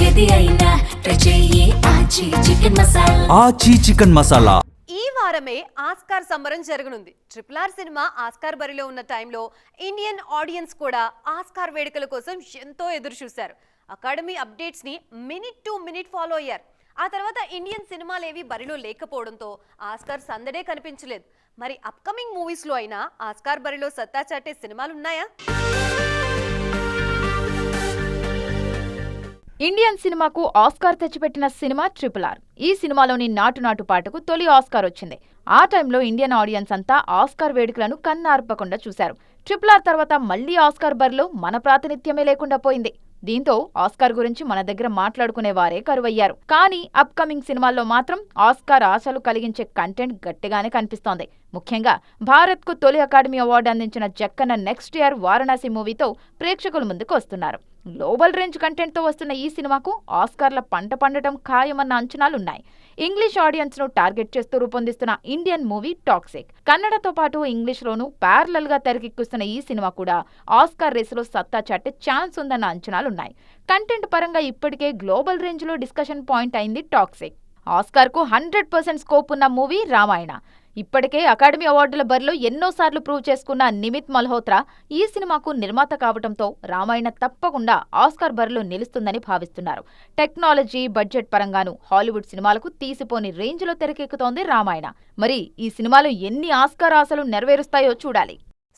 ఏది అయినా ట్రై చెయ్యి ఆచి చికెన్ మసాలా. ఆచి చికెన్ మసాలా. ఈ వారమే ఆస్కార్ సంబరం జరగనుంది. RRR సినిమా ఆస్కార్ బరిలో ఉన్న టైంలో ఇండియన్ ఆడియన్స్ కూడా ఆస్కార్ వేడుకల కోసం ఎంతో ఎదురు చూశారు. అకాడమీ అప్డేట్స్ ని మినిట్ టు మినిట్ ఫాలో అయ్యారు. ఆ తర్వాత ఇండియన్ సినిమాలేవి బరిలో లేకపోవడంతో ఆస్కార్ సందడే కనిపించలేదు. మరి అప్కమింగ్ మూవీస్ లో అయినా ఆస్కార్ బరిలో సత్తా చాటే సినిమాలు ఉన్నాయా? ఇండియన్ సినిమాకు ఆస్కార్ తెచ్చిపెట్టిన సినిమా RRR. ఈ సినిమాలోని నాటు నాటు పాటకు తొలి ఆస్కార్ వచ్చింది. ఆ టైంలో ఇండియన్ ఆడియన్స్ అంతా ఆస్కార్ వేడుకలను కన్నార్పకుండా చూశారు. RRR తర్వాత మళ్లీ ఆస్కార్ బరిలో మన ప్రాతినిధ్యమే లేకుండా పోయింది. దీంతో ఆస్కార్ గురించి మన దగ్గర మాట్లాడుకునే వారే కరువయ్యారు. కానీ అప్కమింగ్ సినిమాల్లో మాత్రం ఆస్కార్ ఆశలు కలిగించే కంటెంట్ గట్టిగానే కనిపిస్తోంది. ముఖ్యంగా భారత్కు తొలి అకాడమీ అవార్డు అందించిన జక్కన్న నెక్స్ట్ ఇయర్ వారణాసి మూవీతో ప్రేక్షకుల ముందుకు వస్తున్నారు. గ్లోబల్ రేంజ్ కంటెంట్తో వస్తున్న ఈ సినిమాకు ఆస్కార్ల పంట పండటం ఖాయమన్న అంచనాలున్నాయి. ఇంగ్లీష్ ఆడియన్స్ ను టార్గెట్ చేస్తూ రూపొందిస్తున్న ఇండియన్ మూవీ టాక్సిక్. కన్నడతో పాటు ఇంగ్లీష్లోనూ ప్యారలల్ గా తెరకెక్కిస్తున్న ఈ సినిమా కూడా ఆస్కార్ రేసులో సత్తా చాటే ఛాన్స్ ఉందన్న అంచనాలున్నాయి. కంటెంట్ పరంగా ఇప్పటికే గ్లోబల్ రేంజ్ లో డిస్కషన్ పాయింట్ అయింది టాక్సిక్. ఆస్కార్ కు 100% స్కోప్ ఉన్న మూవీ రామాయణ. ఇప్పటికే అకాడమీ అవార్డుల బరిలో ఎన్నోసార్లు ప్రూవ్ చేసుకున్న నిమిత్ మల్హోత్రా ఈ సినిమాకు నిర్మాత కావడంతో రామాయణ తప్పకుండా ఆస్కార్ బరిలో నిలుస్తుందని భావిస్తున్నారు. టెక్నాలజీ, బడ్జెట్ పరంగాను హాలీవుడ్ సినిమాలకు తీసిపోని రేంజ్ లో తెరకెక్కుతోంది రామాయణ. మరి ఈ సినిమాలో ఎన్ని ఆస్కార్ ఆశలు నెరవేరుస్తాయో చూడాలి.